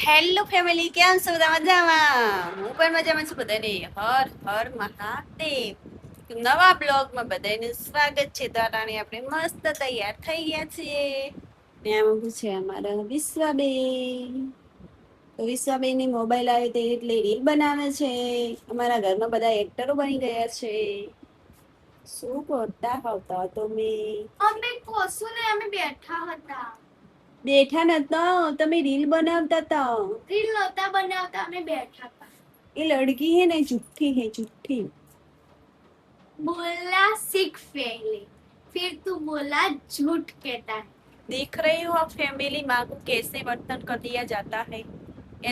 Hello family, કેમ છો બધા? મજામાં? હું પણ મજામાં છું. બધાને હર હર મહાદેવ. નવા બ્લોગમાં બધાનું સ્વાગત છે. તો આપણે મસ્ત તૈયાર થઈ ગયા છીએ. ને આમાં છે અમારા વિશ્વાબેન. તો વિશ્વાબેનની મોબાઈલ આવે તે એટલે રીલ બનાવે છે. અમારા ઘરમાં બધા એક્ટરો બની ગયા છે. શું કરતા હતા તમે? અમે કશું ને અમે બેઠા હતા. બેઠા નતા, તમે રીલ બનાવતા હતા. રીલ નતા બનાવતા, અમે બેઠા હતા. ये लड़की है ना, झूठी है झूठी. बोला सीख पहले, फिर तू बोला झूठ कहता है. देख रही हो आप फैमिली माँ को कैसे बर्तन कर दिया जाता है,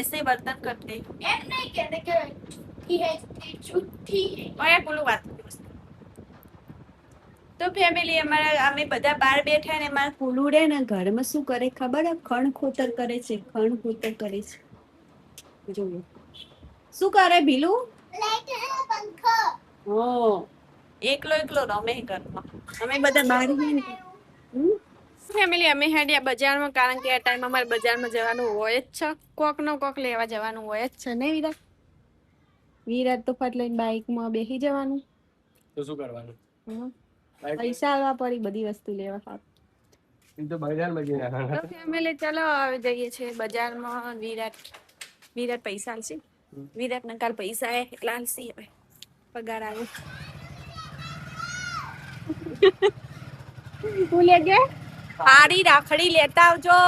ऐसे बर्तन करते हैं. એમ નહીં કહેते કે झूठी है झूठी है. ઓય બોલું વાત તો ફેમિલી અમારા અમે બધા બહાર બેઠા ને અમારા કુલું રે ને ઘરમાં શું કરે ખબર હે? ખણ ખોતર કરે છે. ખણ ખોતર કરે છે. જોયું શું કરે ભીલું? પંખો. હો એકલો એકલો રમે ઘરમાં. અમે બધા બહાર જઈએ ને ફેમિલી અમે હેડ્યા બજારમાં, કારણ કે આ ટાઈમ અમારે બજારમાં જવાનું હોય જ છે. કોક નો કોક લેવા જવાનું હોય જ છે ને વિરાટ? વિરાટ તો ફટ લઈને બાઈકમાં બેસી જવાનું. તો શું કરવાનું? પૈસા આવવા પડી બધી વસ્તુ લેવા ખાત તો બજારમાં જઈને તો ફેમિલી ચલો હવે જઈએ છીએ બજારમાં. વિરાટ પૈસા આલશે. વિરાટ ને કાલ પૈસા હે એટલે આલશે. હવે પગાર આવે હું લેજે પાડી રાખડી લેતા આવજો.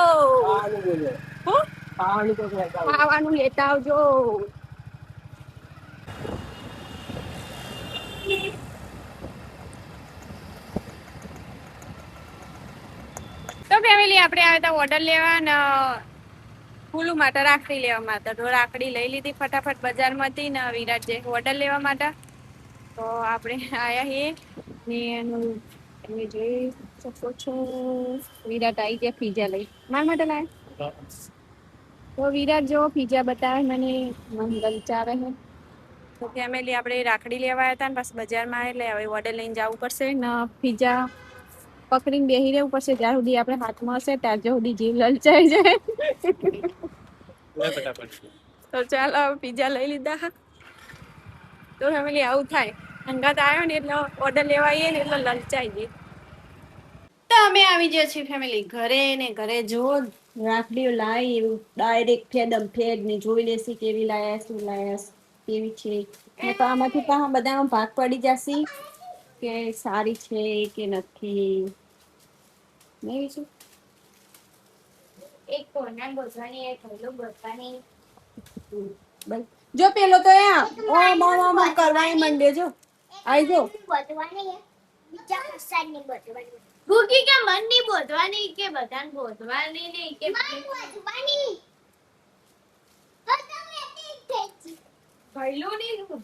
હું ખાવાનું લેતા આવજો. તો ફેમિલી આપણે આવ્યા હતા ઓર્ડર લેવા ને ફૂલું માટે રાખડી લેવા માટે. તો રાખડી લઈ લીધી ફટાફટ બજારમાંથી ને વિરાટ જે ઓર્ડર લેવા માટે. તો આપણે આયા હે ને એનું તમે જોઈ શકો છો વિરાટ આવી ગયા પીઝા લઈ. મારા માટે લાયા. તો વિરાટ જો પીઝા બતાવે મને, મન લલચાવે છે. તો ફેમિલી આપણે રાખડી લેવા આવ્યા હતા ને બસ બજારમાં એટલે હવે ઓર્ડર લઈને જવું પડશે ને પીઝા પકડીને બેસી રહેવું પડશે. જ્યાં સુધી આપણે હાથમાં હશે ત્યાં સુધી જીવ લલચાઈ જાય. તો ચાલો પીઝા લઈ લીધા. તો ફેમિલી આવું થાય, અંગાત આવ્યો ને એટલે ઓર્ડર લેવા આવીએ ને એટલે લલચાઈ જઈએ. તો અમે આવી ગયા છીએ ફેમિલી ઘરે ને ઘરે જો રાખડીઓ લાવી એવું ડાયરેક્ટ ફેદમ ફેદ ને જોઈ લેસી કેવી લાયા, શું લાયા, કેવી છે. ને તો આમાંથી પાછા બધામાં ભાગ પડી જશે કે સારી છે કે નથી. નહીં શું એક કોના ગોતવાની, એક હલો ગોતવાની. જો પેલો તો કરવાની મંડે જો આઈ જો ગોતવાની બીજા કસાની ગોતવાની. ભૂકી કે મનની બોધવાની કે બધાને બોધવાની નહીં કે બોધવાની. તો તમે એતી થઈ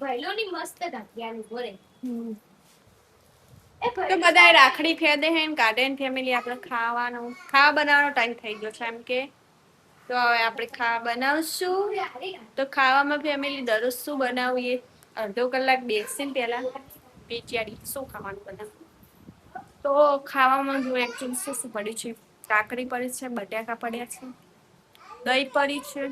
ભૈલોની મસ્ત ધાક્યાની બોરે. તો બધા રાખડી ફેદે હે કાઢે ને ફેમિલી આપણે ખાવાનું ખાવા બનાવવાનો ટાઈમ થઈ ગયો છે એમ કે. તો હવે આપણે ખાવા બનાવશું. તો ખાવામાં ફેમિલી દરરોજ શું બનાવીએ, અડધો કલાક બેસીને પહેલા વિચારી શું ખાવાનું બનાવું. તો ખાવામાં જો એકચ્યુઅલી શું પડ્યું છે, કાકડી પડી છે, બટાકા પડ્યા છે, દહીં પડી છે.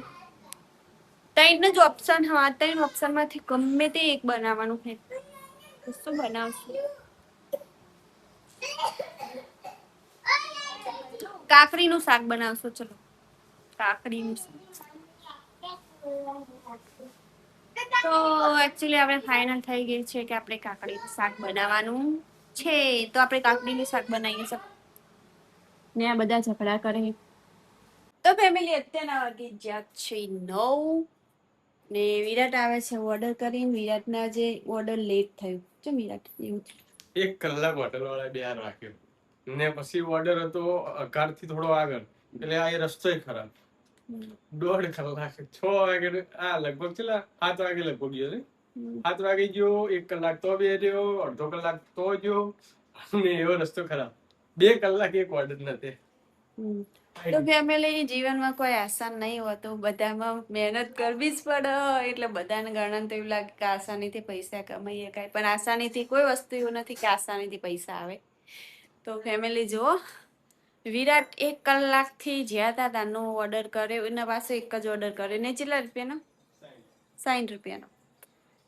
ત્રણ જ ઓપ્શન, હા ત્રણ ઓપ્શનમાંથી ગમે તે એક બનાવવાનું છે. તો શું બનાવશું? કાકડીનું શાક બનાવશો. ચલો કાકડીનું શાક. તો એકચ્યુઅલી આપણે ફાઇનલ થઈ ગઈ છે કે આપણે કાકડીનું શાક બનાવવાનું છે. તો આપણે કાકડીનું શાક બનાવીએ છીએ ને આ બધા ઝઘડા કરે. તો ફેમિલી અત્યારના વાગી જ્યાં છે 9 ને વિરાટ આવે છે ઓર્ડર કરીને. વિરાટના જે ઓર્ડર લેટ થયું છે. વિરાટ એવું 1 કલાક હોટલ વાળા બે રાખ્યો ને પછી ઓર્ડર હતો 11 થી થોડો આગળ એટલે આ રસ્તોય ખરાબ. 1.5 કલાક 6 વાગે આ લગભગ છેલ્લા 7 વાગે લગભગ ગયો છે. 7 વાગે ગયો, 1 કલાક તો બે રહ્યો, અડધો કલાક તો ગયો ને એવો રસ્તો ખરાબ. 2 કલાક એક ઓર્ડર નથી. તો ફેમિલી જીવનમાં કોઈ આસાન નહીં હોતું, બધામાં મહેનત કરવી જ પડે. એટલે બધાને ગણન તો એવું લાગે કે આસાનીથી પૈસા કમાઈએ કાંઈ, પણ આસાનીથી કોઈ વસ્તુ એવું નથી કે આસાનીથી પૈસા આવે. તો ફેમિલી જુઓ વિરાટ 1 કલાકથી જ્યાં હતા તાનો ઓર્ડર કર્યો એના પાસે એક જ ઓર્ડર કર્યો ને કેટલા રૂપિયાનો 60 રૂપિયાનો.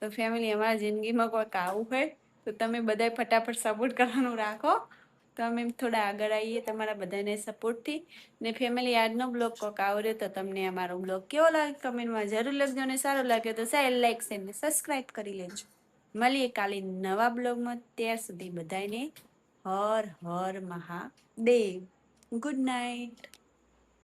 તો ફેમિલી અમારા જિંદગીમાં કોઈક આવું હોય તો તમે બધાય ફટાફટ સપોર્ટ કરવાનું રાખો તો અમે થોડા આગળ આવીએ તમારા બધાને સપોર્ટથી. ને ફેમિલી આજનો બ્લોગ કોઈક આવડે તો તમને અમારો બ્લોગ કેવો લાગે કમેન્ટમાં જરૂર લખજો ને સારો લાગે તો શેર લાઈક શેર ને સબસ્ક્રાઈબ કરી લેજો. મળીએ કાલે નવા બ્લોગમાં. ત્યાર સુધી બધાને હર હર મહાદેવ. Good night.